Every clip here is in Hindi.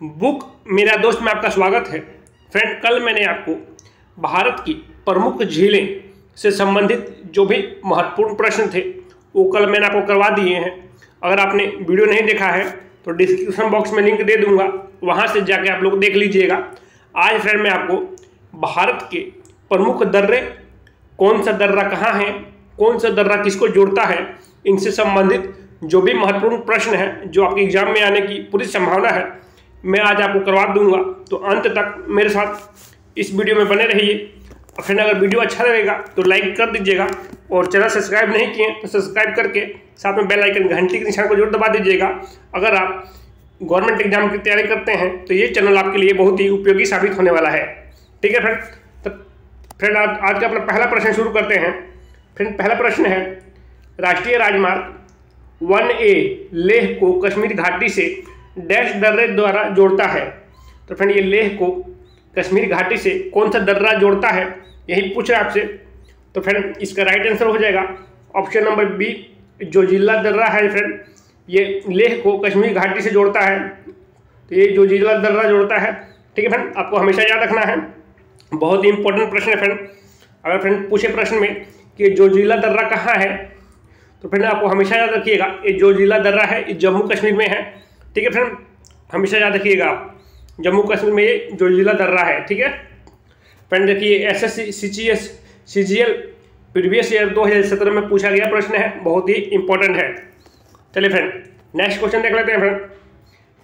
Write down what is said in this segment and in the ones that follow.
बुक मेरा दोस्त में आपका स्वागत है। फ्रेंड, कल मैंने आपको भारत की प्रमुख झीलें से संबंधित जो भी महत्वपूर्ण प्रश्न थे वो कल मैंने आपको करवा दिए हैं। अगर आपने वीडियो नहीं देखा है तो डिस्क्रिप्शन बॉक्स में लिंक दे दूंगा, वहां से जाके आप लोग देख लीजिएगा। आज फ्रेंड मैं आपको भारत के प्रमुख दर्रे, कौन सा दर्रा कहाँ है, कौन सा दर्रा किसको जोड़ता है, इनसे संबंधित जो भी महत्वपूर्ण प्रश्न है जो आपके एग्जाम में आने की पूरी संभावना है, मैं आज आपको करवा दूंगा। तो अंत तक मेरे साथ इस वीडियो में बने रहिए। फ्रेंड, अगर वीडियो अच्छा लगेगा तो लाइक कर दीजिएगा और चैनल सब्सक्राइब नहीं किए तो सब्सक्राइब करके साथ में बेल आइकन घंटी के निशान को जरूर दबा दीजिएगा। अगर आप गवर्नमेंट एग्जाम की तैयारी करते हैं तो ये चैनल आपके लिए बहुत ही उपयोगी साबित होने वाला है। ठीक है फ्रेंड, तो फ्रेंड आज का अपना पहला प्रश्न शुरू करते हैं। फ्रेंड, पहला प्रश्न है, राष्ट्रीय राजमार्ग 1A लेह को कश्मीर घाटी से डैश दर्रे द्वारा जोड़ता है। तो फ्रेंड, ये लेह को कश्मीर घाटी से कौन सा दर्रा जोड़ता है, यही पूछ रहा है आपसे। तो फ्रेंड, इसका राइट आंसर हो जाएगा ऑप्शन नंबर बी, जोजिला दर्रा है। फ्रेंड, ये लेह को कश्मीर घाटी से जोड़ता है, तो ये जोजिला दर्रा जोड़ता है। ठीक है फ्रेंड, आपको हमेशा याद रखना है, बहुत ही इंपॉर्टेंट प्रश्न है फ्रेंड। अगर फ्रेंड पूछे प्रश्न में कि जोजिला दर्रा कहाँ है, तो फ्रेंड आपको हमेशा याद रखिएगा ये जोजिला दर्रा है, ये जम्मू कश्मीर में है। ठीक है फ्रेंड, हमेशा याद रखिएगा आप, जम्मू कश्मीर में ये जोजिला दर्रा है। ठीक है फ्रेंड, देखिए SSC CGL प्रीवियस ईयर 2017 में पूछा गया प्रश्न है, बहुत ही इंपॉर्टेंट है। चलिए फ्रेंड नेक्स्ट क्वेश्चन देख लेते हैं।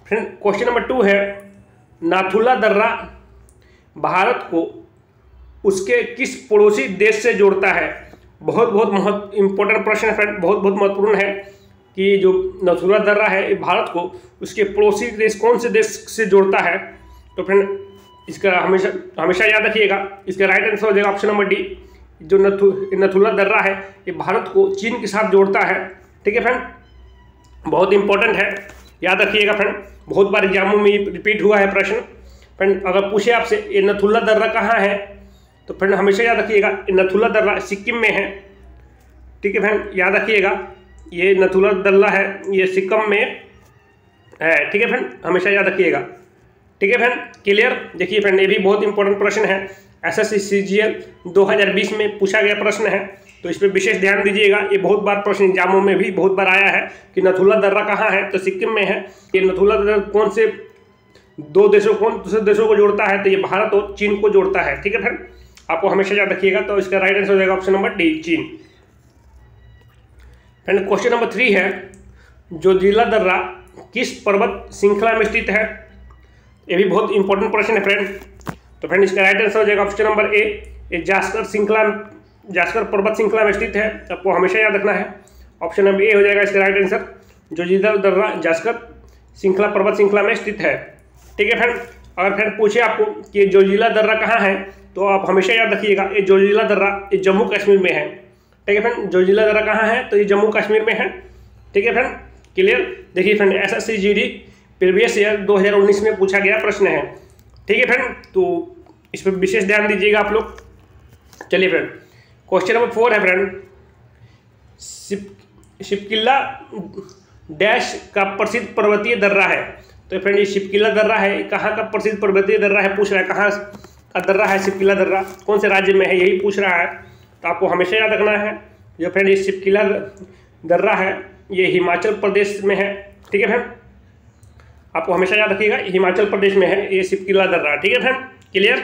फ्रेंड क्वेश्चन नंबर 2 है, नाथुला दर्रा भारत को उसके किस पड़ोसी देश से जोड़ता है। बहुत इंपॉर्टेंट प्रश्न है फ्रेंड, बहुत महत्वपूर्ण है कि जो नाथुला दर्रा है भारत को उसके पड़ोसी देश कौन से देश से जोड़ता है। तो फ्रेंड इसका हमेशा याद रखिएगा, इसका राइट आंसर हो जाएगा ऑप्शन नंबर डी। जो नाथुला दर्रा है ये भारत को चीन के साथ जोड़ता है। ठीक है फ्रेंड, बहुत इंपॉर्टेंट है, याद रखिएगा फ्रेंड, बहुत बार एग्जामों में रिपीट हुआ है प्रश्न। फ्रेंड अगर पूछे आपसे ये नाथुला दर्रा कहाँ है, तो फ्रेंड हमेशा याद रखिएगा ये नाथुला दर्रा सिक्किम में है। ठीक है फ्रेंड, याद रखिएगा ये नाथुला दर्रा है, ये सिक्किम में है। ठीक है फ्रेंड, हमेशा याद रखिएगा। ठीक है फ्रेंड, क्लियर। देखिए फ्रेंड, ये भी बहुत इंपॉर्टेंट प्रश्न है, SSC CGL 2020 में पूछा गया प्रश्न है, तो इस पर विशेष ध्यान दीजिएगा। ये बहुत बार प्रश्न एग्जामों में भी बहुत बार आया है कि नाथुला दर्रा कहाँ है, तो सिक्किम में है। ये नाथुला दर्रा कौन से दूसरे देशों को जोड़ता है, तो ये भारत और चीन को जोड़ता है। ठीक है फ्रेंड, आपको हमेशा याद रखिएगा। तो इसका राइट आंसर हो जाएगा ऑप्शन नंबर डी, चीन। फ्रेंड क्वेश्चन नंबर 3 है, जोजिला दर्रा किस पर्वत श्रृंखला में स्थित है। ये भी बहुत इंपॉर्टेंट प्रश्न है फ्रेंड। तो फ्रेंड इसका राइट आंसर हो जाएगा ऑप्शन नंबर ए, ये जास्कर पर्वत श्रृंखला में स्थित है। आपको हमेशा याद रखना है, ऑप्शन नंबर ए हो जाएगा इसका राइट आंसर। जोजिला दर्रा जास्कर पर्वत श्रृंखला में स्थित है। ठीक है फ्रेंड, अगर फ्रेंड पूछे आपको कि जोजिला दर्रा कहाँ है, तो आप हमेशा याद रखिएगा ये जोजिला दर्रा ये जम्मू कश्मीर में है। ठीक है फ्रेंड, जोजिला दर्रा कहाँ है, तो ये जम्मू कश्मीर में है। ठीक है फ्रेंड, क्लियर। देखिए friend SSC GD previous year 2019 में पूछा गया प्रश्न है। ठीक है फ्रेंड, तो इस पर विशेष ध्यान दीजिएगा आप लोग। चलिए फ्रेंड क्वेश्चन नंबर 4 है फ्रेंड, शिपकिला डैश का प्रसिद्ध पर्वतीय दर्रा है। तो फ्रेंड ये शिपकिला दर्रा है, कहाँ का प्रसिद्ध पर्वतीय दर्रा है पूछ रहा है, कहाँ का दर्रा है शिपकिला दर्रा, कौन से राज्य में है, यही पूछ रहा है। तो आपको हमेशा याद रखना है जो फ्रेंड ये शिपकिला दर्रा है ये हिमाचल प्रदेश में है। ठीक है फ्रेंड, आपको हमेशा याद रखिएगा हिमाचल प्रदेश में है ये शिपकिला दर्रा। ठीक है फ्रेंड, क्लियर।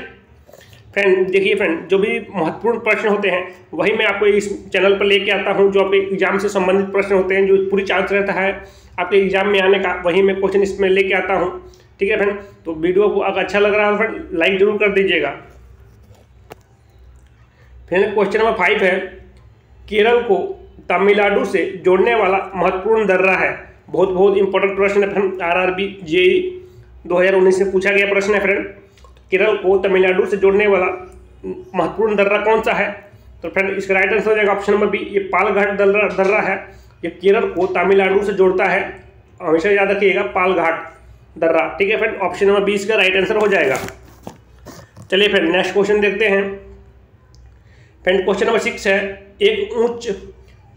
फ्रेंड देखिए फ्रेंड, जो भी महत्वपूर्ण प्रश्न होते हैं वही मैं आपको इस चैनल पर लेके आता हूँ, जो आपके एग्जाम से संबंधित प्रश्न होते हैं, जो पूरी चांस रहता है आपके एग्जाम में आने का, वही मैं क्वेश्चन इसमें लेके आता हूँ। ठीक है फ्रेंड, तो वीडियो को अगर अच्छा लग रहा है फ्रेंड लाइक जरूर कर दीजिएगा। फ्रेंड क्वेश्चन नंबर 5 है, केरल को तमिलनाडु से जोड़ने वाला महत्वपूर्ण दर्रा है। बहुत इंपॉर्टेंट प्रश्न है फ्रेंड, RRB JEE 2019 में पूछा गया प्रश्न है फ्रेंड। केरल को तमिलनाडु से जोड़ने वाला महत्वपूर्ण दर्रा कौन सा है। तो फ्रेंड इसका राइट आंसर हो जाएगा ऑप्शन नंबर बी, ये पालघाट दर्रा है, ये केरल को तमिलनाडु से जोड़ता है। हमेशा याद रखिएगा पालघाट दर्रा। ठीक है फ्रेंड, ऑप्शन नंबर 20 का राइट आंसर हो जाएगा। चलिए फ्रेंड नेक्स्ट क्वेश्चन देखते हैं। फ्रेंड क्वेश्चन नंबर 6 है, एक उच्च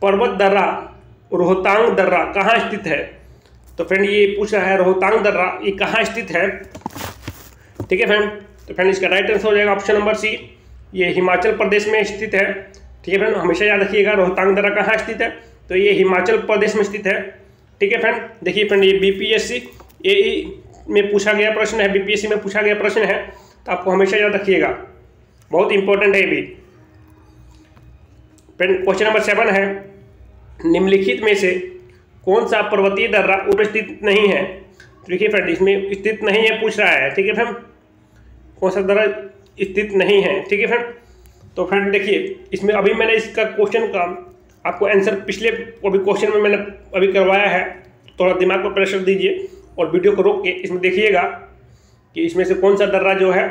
पर्वत दर्रा रोहतांग दर्रा कहाँ स्थित है। तो फ्रेंड ये पूछ रहा है रोहतांग दर्रा ये कहाँ स्थित है। ठीक है फ्रेंड, तो फ्रेंड इसका राइट आंसर हो जाएगा ऑप्शन नंबर सी, ये हिमाचल प्रदेश में स्थित है। ठीक है फ्रेंड, हमेशा याद रखिएगा रोहतांग दर्रा कहाँ स्थित है, तो ये हिमाचल प्रदेश में स्थित है। ठीक है फ्रेंड, देखिए फ्रेंड ये बीपीएससी एई में पूछा गया प्रश्न है, बीपीएससी में पूछा गया प्रश्न है, तो आपको हमेशा याद रखिएगा, बहुत इंपॉर्टेंट है ये भी। फ्रेंड क्वेश्चन नंबर 7 है, निम्नलिखित में से कौन सा पर्वतीय दर्रा उपस्थित नहीं है। तो देखिए फ्रेंड इसमें स्थित नहीं है पूछ रहा है। ठीक है फ्रेंड, कौन सा दर्रा स्थित नहीं है। ठीक है फ्रेंड, तो फ्रेंड देखिए इसमें अभी मैंने इसका क्वेश्चन का आपको आंसर पिछले अभी क्वेश्चन में मैंने अभी करवाया है, थोड़ा दिमाग पर प्रेशर दीजिए और वीडियो को रोक के इसमें देखिएगा कि इसमें से कौन सा दर्रा जो है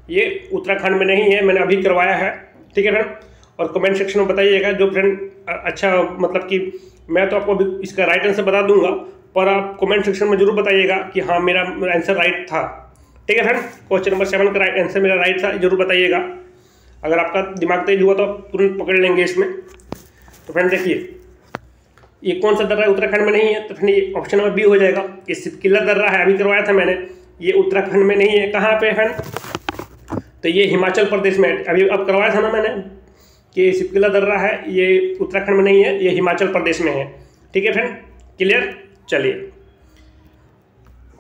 ये उत्तराखंड में नहीं है, मैंने अभी करवाया है। ठीक है फ्रेंड, और कमेंट सेक्शन में बताइएगा जो फ्रेंड अच्छा मतलब कि मैं तो आपको अभी इसका राइट आंसर बता दूंगा, पर आप कमेंट सेक्शन में जरूर बताइएगा कि हाँ मेरा आंसर राइट था। ठीक है फ्रेंड, क्वेश्चन नंबर 7 का राइट आंसर मेरा राइट था, जरूर बताइएगा। अगर आपका दिमाग तेज हुआ तो आप तुरंत पकड़ लेंगे इसमें। तो फ्रेंड देखिए ये कौन सा दर्रा उत्तराखंड में नहीं है, तो फ्रेंड ये ऑप्शन नंबर बी हो जाएगा। ये सिपकिला दर्रा है, अभी करवाया था मैंने, ये उत्तराखंड में नहीं है। कहाँ पे है फ्रेंड, तो ये हिमाचल प्रदेश में, अभी अब करवाया था ना मैंने कि सिपकिला दर्रा है, ये उत्तराखंड में नहीं है, ये हिमाचल प्रदेश में है। ठीक है फ्रेंड, क्लियर। चलिए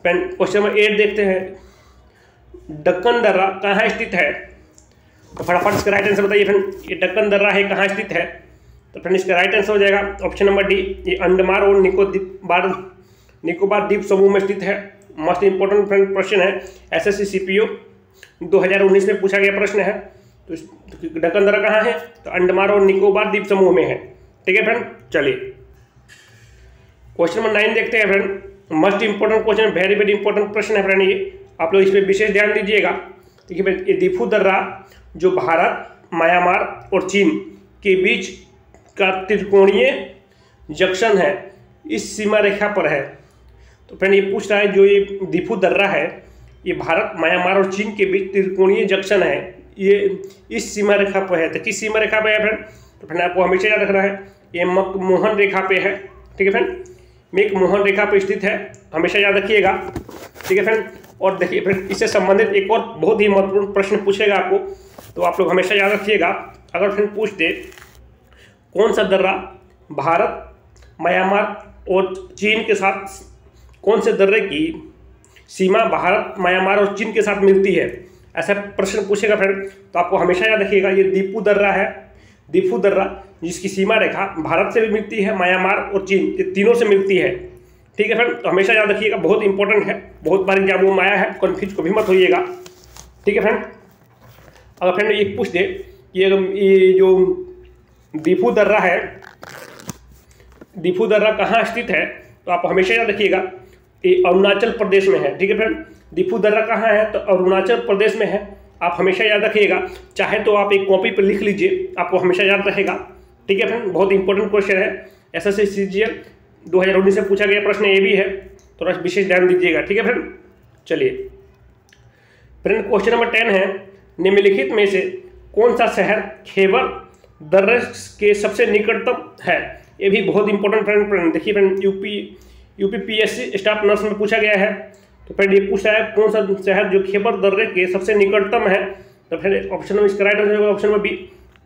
फ्रेंड क्वेश्चन नंबर 8 देखते हैं, दक्कन दर्रा कहाँ स्थित है। तो फटाफट इसका राइट आंसर बताइए फ्रेंड, ये दक्कन दर्रा है कहाँ स्थित है। तो फ्रेंड इसका राइट आंसर हो जाएगा ऑप्शन नंबर डी, ये अंडमान और निकोबार द्वीप समूह में स्थित है। मोस्ट इंपॉर्टेंट फ्रेंड प्रश्न है, एसएससी सीपीओ 2019 में पूछा गया प्रश्न है। तो दक्कन दर्रा कहाँ है, तो अंडमान और निकोबार द्वीप समूह में है। ठीक है फ्रेंड, चलिए क्वेश्चन नंबर 9 देखते हैं friend, most important question, very very important प्रश्न है फ्रेंड, ये आप लोग इस पर विशेष ध्यान दीजिएगा। देखिए फ्रेंड ये दिफू दर्रा जो भारत, म्यांमार और चीन के बीच का त्रिकोणीय जंक्शन है, इस सीमा रेखा पर है। तो फ्रेंड ये पूछ रहा है जो ये दिफू दर्रा है ये भारत, म्यांमार और चीन के बीच त्रिकोणीय जंक्शन है, ये इस सीमा रेखा पर है। तो किस सीमा रेखा पे है फ्रेंड, तो फ्रेंड आपको हमेशा याद रखना है ये मैकमोहन रेखा पे है। ठीक है फ्रेंड, मैकमोहन रेखा पे स्थित है, हमेशा याद रखिएगा। ठीक है फ्रेंड, और देखिए फ्रेंड इससे संबंधित एक और बहुत ही महत्वपूर्ण प्रश्न पूछेगा आपको, तो आप लोग हमेशा याद रखिएगा। अगर फ्रेंड पूछ दे कौन सा दर्रा भारत, म्यांमार और चीन के साथ, कौन से दर्रे की सीमा भारत, म्यांमार और चीन के साथ मिलती है, ऐसा प्रश्न पूछेगा फ्रेंड, तो आपको हमेशा याद रखिएगा ये दीपू दर्रा है। दीपू दर्रा जिसकी सीमा रेखा भारत से भी मिलती है, म्यांमार और चीन, ये तीनों से मिलती है। ठीक है फ्रेंड, तो हमेशा याद रखिएगा, बहुत इंपॉर्टेंट है, बहुत बार एग्जाम में आया है, कन्फ्यूज कभी मत होइएगा। ठीक है फ्रेंड, अगर फ्रेंड ये पूछ दे ये जो दीपू दर्रा है, दीपू दर्रा कहाँ स्थित है, तो आप हमेशा याद रखिएगा ये अरुणाचल प्रदेश में है। ठीक है फ्रेंड, दीपू दर्रा कहाँ है, तो अरुणाचल प्रदेश में है, आप हमेशा याद रखिएगा। चाहे तो आप एक कॉपी पर लिख लीजिए, आपको हमेशा याद रहेगा। ठीक है फ्रेंड, बहुत इंपॉर्टेंट क्वेश्चन है, एसएससी सीजीएल 2019 से पूछा गया प्रश्न ये भी है, थोड़ा विशेष ध्यान दीजिएगा। ठीक है फ्रेंड, चलिए फ्रेंड क्वेश्चन नंबर 10 है, निम्नलिखित में से कौन सा शहर खैबर दर्रे के सबसे निकटतम है। ये भी बहुत इंपॉर्टेंट फ्रेंड, देखिए फ्रेंड यूपीपीएससी स्टाफ नर्स में पूछा गया है। तो फ्रेंड ये पूछ रहा है कौन सा शहर जो खैबर दर्रे के सबसे निकटतम है। तो फिर ऑप्शन में इसका राइट आंसर होगा ऑप्शन नंबर बी,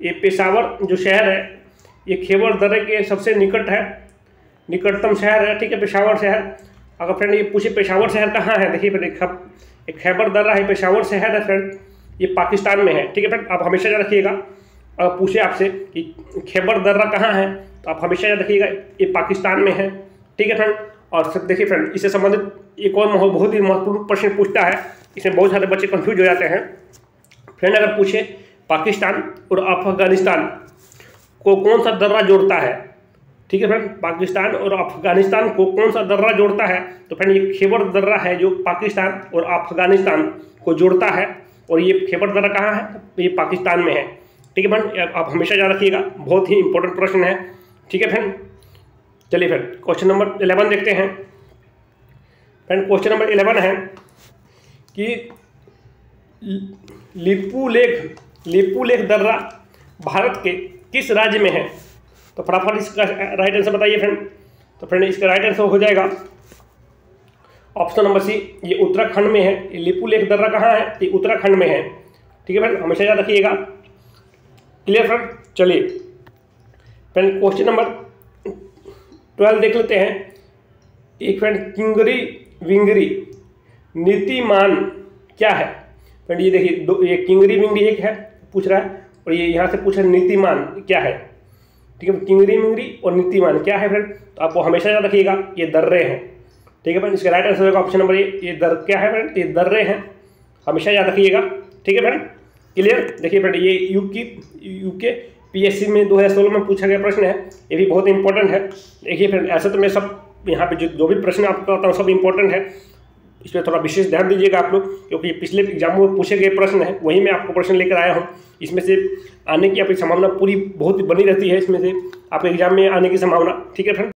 ये पेशावर जो शहर है ये खैबर दर्रे के सबसे निकट है, निकटतम शहर है। ठीक है, पेशावर शहर। अगर फ्रेंड ये पूछे पेशावर शहर कहाँ है, देखिए फ्रेंड एक खैबर दर्रा है, पेशावर शहर है फ्रेंड, ये पाकिस्तान में है। ठीक है फ्रेंड, आप हमेशा याद रखिएगा। अगर पूछे आपसे कि खैबर दर्रा कहाँ है, तो आप हमेशा याद रखिएगा ये पाकिस्तान में है। ठीक है फ्रेंड, और फिर देखिए फ्रेंड इससे संबंधित एक और बहुत ही महत्वपूर्ण प्रश्न पूछता है, इसमें बहुत सारे बच्चे कंफ्यूज हो जाते हैं। फ्रेंड अगर पूछे पाकिस्तान और अफगानिस्तान को कौन सा दर्रा जोड़ता है, ठीक है फ्रेंड, पाकिस्तान और अफगानिस्तान को कौन सा दर्रा जोड़ता है, तो फ्रेंड ये खैबर दर्रा है जो पाकिस्तान और अफगानिस्तान को जोड़ता है, और ये खैबर दर्रा कहाँ है, तो ये पाकिस्तान में है। ठीक है फ्रेंड, आप हमेशा याद रखिएगा, बहुत ही इंपॉर्टेंट प्रश्न है। ठीक है फ्रेंड, चलिए फ्रेंड क्वेश्चन नंबर 11 देखते हैं। फ्रेंड क्वेश्चन नंबर 11 है कि लिपू लेख दर्रा भारत के किस राज्य में है। तो फटाफट इसका राइट आंसर बताइए फ्रेंड। तो फ्रेंड इसका राइट आंसर हो जाएगा ऑप्शन नंबर सी, ये उत्तराखंड में है। ये लिपु लेक दर्रा कहाँ है? ये उत्तराखंड में है। ठीक है फ्रेंड, हमेशा याद रखिएगा। Clear friend? चलिए फ्रेंड क्वेश्चन नंबर 12 देख लेते हैं। एक फ्रेंड किंगरी विंगरी नीतिमान क्या है? फ्रेंड ये देखिए, ये किंगरी विंगरी एक है पूछ रहा है, और ये यहाँ से पूछ रहा है नीतिमान क्या है। ठीक है, किंगरी विंगरी और नीतिमान क्या है फ्रेंड? तो आपको हमेशा याद रखिएगा ये दर्रे हैं। ठीक है फ्रेंड, इसका राइट आंसर होगा ऑप्शन नंबर ए, ये दर क्या है फ्रेंड? ये दर्रे हैं, हमेशा याद रखिएगा। ठीक है फ्रेंड, क्लियर? देखिए फ्रेंड, ये यूके पीएससी में 2016 में पूछा गया प्रश्न है, ये भी बहुत इंपॉर्टेंट है। देखिए फ्रेंड, ऐसे तो मैं सब यहाँ पे जो भी प्रश्न आपको बताता हूँ सब इंपॉर्टेंट है, इस पर थोड़ा विशेष ध्यान दीजिएगा आप लोग, क्योंकि पिछले एग्जाम में पूछे गए प्रश्न है, वही मैं आपको प्रश्न लेकर आया हूँ। इसमें से आने की आपकी संभावना पूरी बहुत बनी रहती है, इसमें से आपके एग्जाम में आने की संभावना। ठीक है फ्रेंड,